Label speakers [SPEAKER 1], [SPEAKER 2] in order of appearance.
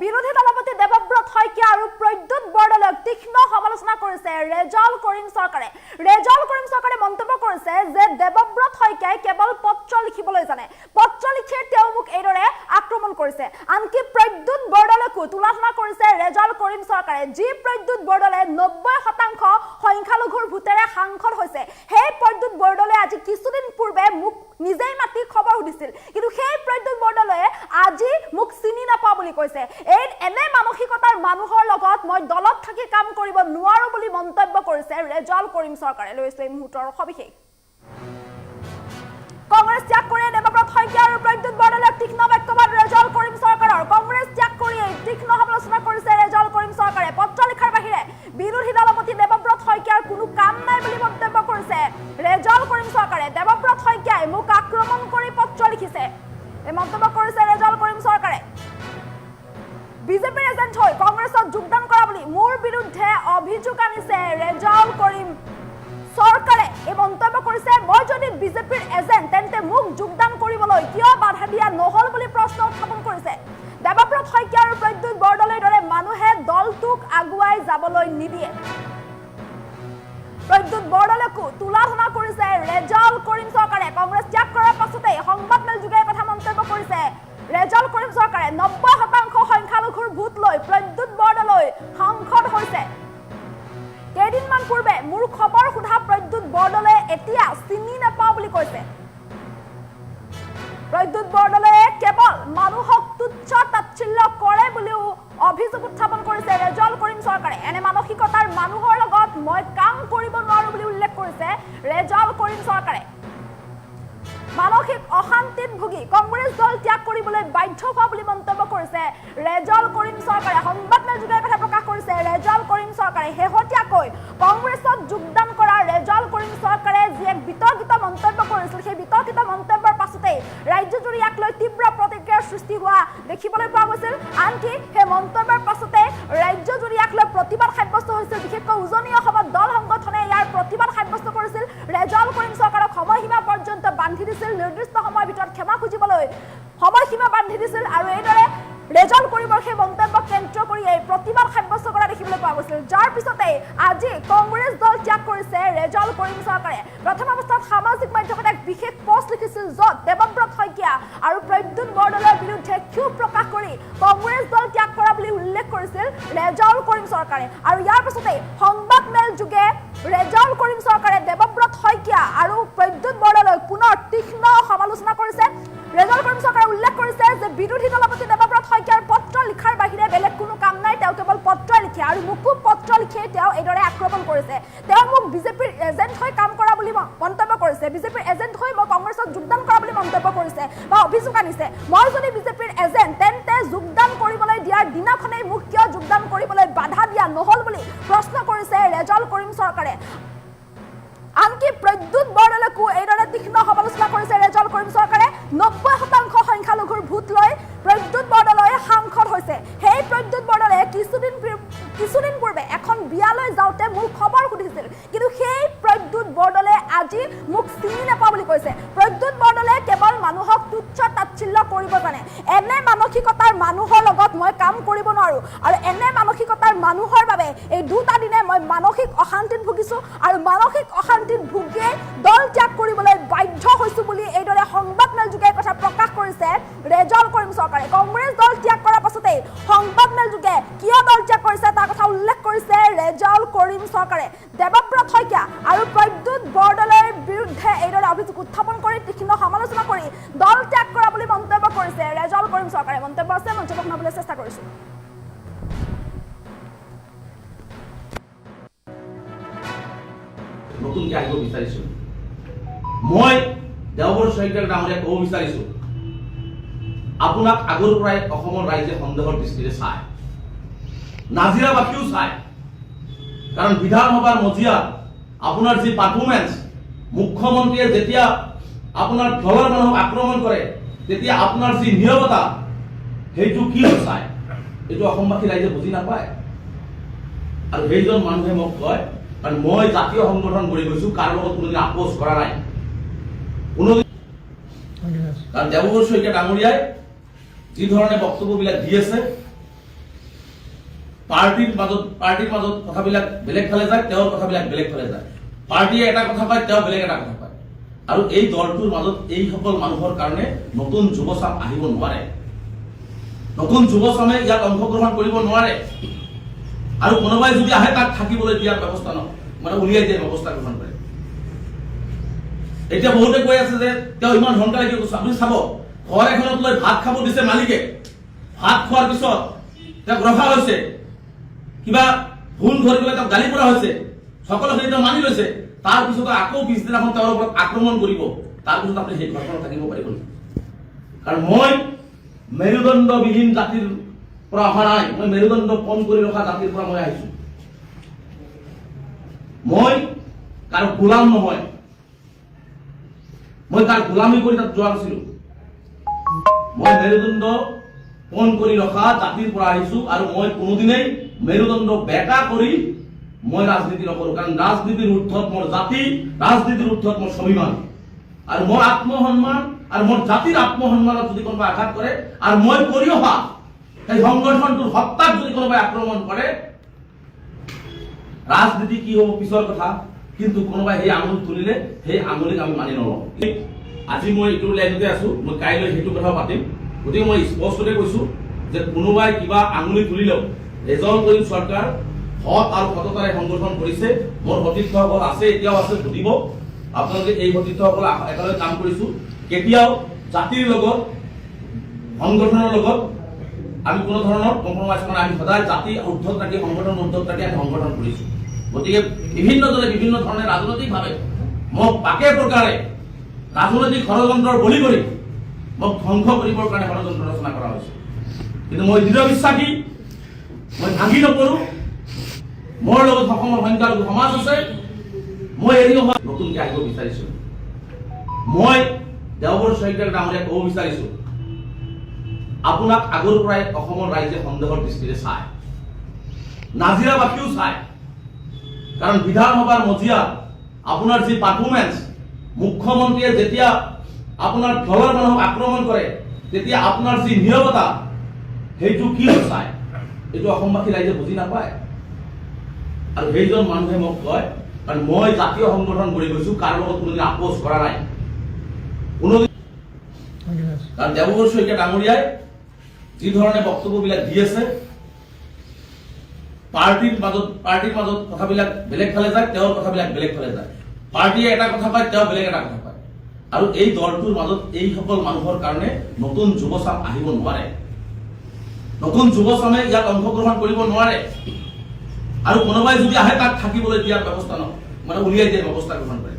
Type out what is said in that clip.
[SPEAKER 1] বিৰোধী দলপতি দেৱব্ৰত শইকীয়া আৰু প্ৰদ্যুৎ বৰদলৈক তীক্ষ্ণ সমালোচনা কৰিছে ৰেজাউল কৰিম চৰকাৰে। ৰেজাউল কৰিম চৰকাৰে মন্তব্য কৰিছে যে দেৱব্ৰত শইকীয়াই কেৱল পত্ৰ লিখিবলৈ জানে, পত্ৰ লিখি তেওঁ মোক এইদৰে আক্ৰমণ কৰিছে। আনকি প্ৰদ্যুৎ বৰদলৈকো তুলনা কৰিছে ৰেজাউল কৰিম চৰকাৰে। যি প্ৰদ্যুৎ বৰদলৈ 90% সংখ্যালঘুৰ ভোটেৰে সাংসদ হৈছে, সেই প্ৰদ্যুৎ বৰদলৈ আজি কিছুদিন পূৰ্বে মোক নিজেই মাতি খবৰ সুধিছিল, কিন্তু সেই প্ৰদ্যুৎ বৰদলৈয়ে আজি মোক চিনি নাপাওঁ বুলি কৈছে। এনে মানসিকতাৰ মানুহৰ লগত মই দলত থাকি কাম কৰিব নোৱাৰো বুলি মন্তব্য কৰিছে ৰেজাউল কৰিম চৰকাৰে। লৈছে এই মুহূৰ্তৰ সবিশেষ। কংগ্ৰেছ ত্যাগ কৰি দেৱব্ৰত শইকীয়া আৰু প্ৰদ্যুৎ বৰদলৈক তীক্ষ্ণ বাক্যবাদ ৰেজাউল কৰিম চৰকাৰৰ। কংগ্ৰেছ ত্যাগ কৰি তীক্ষ্ণ সমালোচনা কৰিছে ৰেজাউল কৰিম চৰকাৰে। পত্ৰ লিখাৰ বাহিৰে বিৰোধী দলপতি দেৱব্ৰত শইকীয়াৰ কোনো কাম নাই বুলি মন্তব্য কৰিছে ৰেজাউল কৰিম চৰকাৰে। দেৱব্ৰত শইকীয়াই মোক আক্ৰমণ কৰি পত্ৰ লিখিছে, এই মন্তব্য কৰিছে ৰেজাউল কৰিম চৰকাৰে। বিজেপিৰ এজেণ্ট হৈ কংগ্ৰেছত যোগদান কৰা বুলি মোৰ বিৰুদ্ধে অভিযোগ আনিছে ৰেজাউল কৰিম চৰকাৰে। এই মন্তব্য কৰিছে, মই যদি বিজেপিৰ এজেণ্ট তেন্তে মোক যোগদান কৰিবলৈ কিয় বাধা দিয়া নহল বুলি প্ৰশ্ন উত্থাপন কৰিছে। দেৱব্ৰত শইকীয়া আৰু প্ৰদ্যুৎ বৰদলৈৰ দৰে মানুহে দলটোক আগুৱাই যাবলৈ নিদিয়ে। প্ৰদ্যুৎ বৰদলৈকো তুলনা কৰিছে ৰেজাউল কৰিম চৰকাৰে। কংগ্ৰেছ ত্যাগ কৰাৰ পাছতেই সংবাদমেল যোগে কথা মন্তব্য কৰিছে ৰেজাউল কৰিম চৰকাৰে। 90% সংখ্যালঘুৰ ভোট লৈ প্ৰদ্যুৎ বৰদলৈ সাংসদ হৈছে। কেইদিনমান পূৰ্বে মোৰ খবৰ সোধা প্ৰদ্যুৎ বৰদলৈয়ে এতিয়া চিনি নাপাওঁ বুলি কৈছে। প্ৰদ্যুৎ বৰদলৈয়ে কেৱল মানুহক তুচ্ছ তাচ্ছিল্য কৰে বুলিও অভিযোগ উত্থাপন কৰিছে ৰেজাউল কৰিম চৰকাৰে। এনে মানসিকতাৰ মানুহৰ লগত মই কাম কৰিব নোৱাৰো বুলি উল্লেখ কৰিছে ৰেজাউল কৰিম চৰকাৰে। মানসিক অশান্তিত ভুগি কংগ্ৰেছ দল ত্যাগ কৰিবলৈ বাধ্য হোৱা বুলি মন্তব্য কৰিছে ৰেজাউল কৰিম চৰকাৰে। সংবাদমেল যোগে কথা প্ৰকাশ কৰিছে ৰেজাউল কৰিম চৰকাৰে। শেহতীয়াকৈ কংগ্ৰেছত যোগদান কৰা ৰেজাউল কৰিম চৰকাৰে যি এক বিতৰ্কিত মন্তব্য কৰিছিল, সেই বিতৰ্কিত মন্তব্যৰ পাছতেই ৰাজ্যজুৰি ইয়াক লৈ তীব্ৰ প্ৰতিক্ৰিয়াৰ সৃষ্টি হোৱা দেখিবলৈ পোৱা গৈছিল। আনকি সেই মন্তব্যৰ পাছতে ৰাজ্যজুৰি ইয়াক লৈ প্ৰতিবাদ সাব্যস্ত হৈছিল। বিশেষকৈ উজনি অসমত দল সংগঠনে ইয়াৰ প্ৰতিবাদ সাব্যস্ত কৰিছিল। ৰেজাউল কৰিম চৰকাৰক সময়সীমা পৰ্যন্ত বান্ধি দিছিল, নিৰ্দিষ্ট সময়ৰ ভিতৰত ক্ষমা খুজিবলৈ সময়সীমা বান্ধি দিছিল আৰু এইদৰে ৰেজাউল কৰিমৰ সেই মন্তব্যক কেন্দ্ৰ কৰি এই প্ৰতিবাদ সাব্যস্ত কৰা দেখিবলৈ পোৱা গৈছিল। যাৰ পিছতেই আজি কংগ্ৰেছ দল ত্যাগ কৰিছে ৰেজাউল কৰিম চৰকাৰে। প্ৰথম অৱস্থাত সামাজিক মাধ্যমত এক বিশেষ পোষ্ট লিখিছিল, য'ত দেৱব্ৰত শইকীয়া আৰু প্ৰদ্যুৎ বৰদলৈৰ বিৰুদ্ধে ক্ষোভ প্ৰকাশ কৰি কংগ্ৰেছ দল ত্যাগ কৰা বুলি উল্লেখ কৰিছিল ৰেজাউল কৰিম চৰকাৰে। আৰু ইয়াৰ পিছতেই সংবাদমেল যোগে ৰেজাউল কৰিম চৰকাৰে দেৱব্ৰত শইকীয়া আৰু প্ৰদ্যুৎ বৰদলৈক পুনৰ তীক্ষ্ণ সমালোচনা কৰিছে। ৰেজাউল কৰিম চৰকাৰে উল্লেখ কৰিছে যে বিৰোধী দলপতি দেৱব্ৰত শইকীয়াৰ পত্ৰ লিখাৰ বাহিৰে বেলেগ কোনো কাম নাই, তেওঁ কেৱল পত্ৰ লিখে আৰু মোকো পত্ৰ লিখি তেওঁ এইদৰে আক্ৰমণ কৰিছে। তেওঁ মোক বিজেপিৰ এজেণ্ট হৈ কাম কৰা বুলি মন্তব্য কৰিছে, বিজেপিৰ এজেণ্ট হৈ মই কংগ্ৰেছত যোগদান কৰা বুলি মন্তব্য কৰিছে বা অভিযোগ আনিছে। মই যদি বিজেপিৰ এজেণ্ট তেন্তে যোগদান কৰিবলৈ দিয়াৰ দিনাখনেই মোক কিয় যোগদান কৰিবলৈ বাধা দিয়া নহল বুলি প্ৰশ্ন কৰিছে ৰেজাউল কৰিম চৰকাৰে। আনকি প্ৰদ্যুৎ বৰদলৈকো এইদৰে তীক্ষ্ণ সমালোচনা কৰিছে ৰেজাউল কৰিম চৰকাৰে। 90% সংখ্যালঘুৰ ভোট লৈ প্ৰদ্যুৎ বৰদলৈ সাংসদ হৈছে। সেই প্ৰদ্যুৎ বৰদলৈয়ে কিছুদিন পূৰ্বে এখন বিয়ালৈ যাওঁতে মোৰ খবৰ সুধিছিল, কিন্তু সেই প্ৰদ্যুৎ বৰদলৈয়ে আজি মোক চিনি নাপাওঁ বুলি কৈছে। প্ৰদ্যুৎ বৰদলৈয়ে কেৱল মানুহক তুচ্ছ তাচ্ছিল্য কৰিব জানে। এনে মানসিকতাৰ মানুহৰ লগত মই কাম কৰিব নোৱাৰো আৰু এনে মানসিকতাৰ মানুহৰ বাবে এই দুটা দিনে মই মানসিক অশান্তিত ভুগিছো আৰু মানসিক অশান্তিত ভুগিয়ে দল ত্যাগ কৰিবলৈ বাধ্য হৈছো বুলি এইদৰে সংবাদমেল যোগে কথা প্ৰকাশ কৰিছে ৰেজাউল কৰিম চৰকাৰে। কংগ্ৰেছ দল ত্যাগ কৰাৰ পাছতেই সংবাদমেল যোগে কিয় দল ত্যাগ কৰিছে তাৰ কথা উল্লেখ কৰিছে ৰেজাউল কৰিম চৰকাৰে। দেৱব্ৰত শইকীয়া আৰু প্ৰদ্যুৎ বৰদলৈৰ বিৰুদ্ধে এইদৰে অভিযোগ উত্থাপন কৰি তীক্ষ্ণ সমালোচনা কৰি দল ত্যাগ কৰা বুলি মন্তব্য কৰিছে ৰেজাউল কৰিম চৰকাৰে। মন্তব্য আছে, মন্তব্য শুনাবলৈ চেষ্টা কৰিছো।
[SPEAKER 2] নতুনকে আহিব বিচাৰিছো। মই দেৱব্ৰত শইকীয়া ডাঙৰীয়াক ক'ব বিচাৰিছো, আপোনাক আগৰ পৰাই অসমৰ ৰাইজে সন্দেহৰ দৃষ্টিৰে চায়, নাজিৰাবাসীও চায়। কাৰণ বিধানসভাৰ মজিয়াত আপোনাৰ যি পাৰফৰ্মেঞ্চ, মুখ্যমন্ত্ৰীয়ে যেতিয়া আপোনাৰ দলৰ মানুহক আক্ৰমণ কৰে তেতিয়া আপোনাৰ যি নীৰৱতা, সেইটো কি চায়, এইটো অসমবাসী ৰাইজে বুজি নাপায়। আৰু সেইজন মানুহে মোক কয়, কাৰণ মই জাতীয় সংগঠন কৰি গৈছো, কাৰো লগত কোনোদিন আপোচ কৰা নাই। কাৰণ দেৱব্ৰত শইকীয়া ডাঙৰীয়াই যি ধৰণে বক্তব্যবিলাক দি আছে, পাৰ্টিৰ মাজত কথাবিলাক বেলেগ ফালে যায়, তেওঁৰ কথাবিলাক বেলেগ ফালে যায়। পাৰ্টিয়ে এটা কথা কয়, তেওঁ বেলেগ এটা কথা কয়। আৰু এই দলটোৰ মাজত এইসকল মানুহৰ কাৰণে নতুন যুৱচাম আহিব নোৱাৰে, নতুন যুৱচামে ইয়াত অংশগ্ৰহণ কৰিব নোৱাৰে। আৰু কোনোবাই যদি আহে তাক থাকিবলৈ দিয়াৰ ব্যৱস্থা মানে উলিয়াই দিয়াৰ ব্যৱস্থা গ্ৰহণ কৰে। এতিয়া বহুতে কৈ আছে যে তেওঁ ইমান সোনকালে কি কৈছে। আপুনি চাব, ঘৰ এখনত লৈ ভাত খাব দিছে মালিকে, ভাত খোৱাৰ পিছত তেওঁক ৰখা হৈছে, কিবা ভুল ধৰি পেলাই তেওঁক গালি পৰা হৈছে, সকলোখিনি তেওঁ মানি লৈছে। তাৰপিছত আকৌ পিছদিনাখন তেওঁৰ ওপৰত আক্ৰমণ কৰিব। তাৰপিছত আপুনি সেই ঘৰখনত থাকিব পাৰিব নেকি? কাৰণ মই মেৰুদণ্ডবিহীন জাতিৰ পৰা অহা নাই, মই মেৰুদণ্ড পণ কৰি ৰখা জাতিৰ পৰা মই আহিছো। মই কাৰো গোলাম নহয়, মই তাৰ গোলামী কৰি তাত যোৱা নাছিলো। মই মেৰুদণ্ড পণ কৰি ৰখা জাতিৰ পৰা আহিছো। আৰু মই কোনোদিনেই মেৰুদণ্ড বেকা কৰি মই ৰাজনীতি নকৰো। কাৰণ ৰাজনীতিৰ ঊৰ্ধত মোৰ জাতি, ৰাজনীতিৰ ঊৰ্ধত মোৰ স্বাভিমান। আৰু মোৰ আত্মসন্মান আৰু মোৰ জাতিৰ আত্মসন্মানত যদি কোনোবাই আঘাত কৰে, আৰু মই কৰি অহা সেই সংগঠনটোৰ সত্তাক যদি কোনোবাই আক্ৰমণ কৰে, ৰাজনীতি কি হ'ব পিছৰ কথা। কিন্তু কোনোবাই সেই আঙুলি তুলিলে সেই আঙুলিক আমি মানি নলওঁ। আজি মই এইটো লাইনতে আছো, মই কাইলৈ সেইটো কথা পাতিম। গতিকে মই স্পষ্টতে কৈছো যে কোনোবাই কিবা আঙুলি তুলিলেও ৰেজল কৰিম চৰকাৰ সৎ আৰু সততাৰে সংগঠন কৰিছে। মোৰ সতীৰ্থসকল আছে, এতিয়াও আছে, সুধিব আপোনালোকে। এই সতীৰ্থসকল একেলগে কাম কৰিছো। কেতিয়াও জাতিৰ লগত সংগঠনৰ লগত আমি কোনো ধৰণৰ কম্প্ৰমাইজ কৰা নাই। আমি সদায় জাতি ঊৰ্ধত ৰাখি, সংগঠন ঊৰ্ধত ৰাখি আমি সংগঠন কৰিছো। গতিকে বিভিন্নজনে বিভিন্ন ধৰণে ৰাজনৈতিকভাৱে মোক বাকে প্ৰকাৰে ৰাজনৈতিক ষড়যন্ত্ৰৰ বলি কৰি মোক ধ্বংস কৰিবৰ কাৰণে ষড়যন্ত্ৰ ৰচনা কৰা হৈছে। কিন্তু মই দৃঢ় বিশ্বাসী, মই ভাঙি নপৰো। মোৰ লগত অসমৰ সংখ্যালঘু সমাজ আছে। মই এৰি অহা নতুনকৈ আহিব বিচাৰিছো। মই দেওবৰ শইকীয়া ডাঙৰীয়াক ক'ব বিচাৰিছো, আপোনাক আগৰ পৰাই অসমৰ ৰাইজে সন্দেহৰ দৃষ্টিৰে চায়, নাজিৰাবাসীও চায়। কাৰণ বিধানসভাৰ মজিয়াত আপোনাৰ যি পাৰফৰ্মেন্স, মুখ্যমন্ত্ৰীয়ে যেতিয়া আপোনাৰ দলৰ মানুহক আক্ৰমণ কৰে, তেতিয়া আপোনাৰ যি নীৰৱতা, সেইটো কি চায়, এইটো অসমবাসী ৰাইজে বুজি নাপায়। আৰু সেইজন মানুহে মোক কয়, কাৰণ মই জাতীয় সংগঠন কৰি গৈছো, কাৰো লগত কোনোদিন আপোচ কৰা নাই কোনোদিন। কাৰণ দেওবৰ শইকীয়া ডাঙৰীয়াই যি ধৰণে বক্তব্যবিলাক দি আছে, পাৰ্টিৰ মাজত কথাবিলাক বেলেগ ফালে যায়, তেওঁৰ কথাবিলাক বেলেগ ফালে যায়। পাৰ্টিয়ে এটা কথা কয়, তেওঁ বেলেগ এটা কথা কয়। আৰু এই দলটোৰ মাজত এইসকল মানুহৰ কাৰণে নতুন যুৱচাম আহিব নোৱাৰে, নতুন যুৱচামে ইয়াত অংশগ্ৰহণ কৰিব নোৱাৰে। আৰু কোনোবাই যদি আহে তাক থাকিবলৈ দিয়াৰ ব্যৱস্থা মানে উলিয়াই দিয়াৰ ব্যৱস্থা গ্ৰহণ কৰে।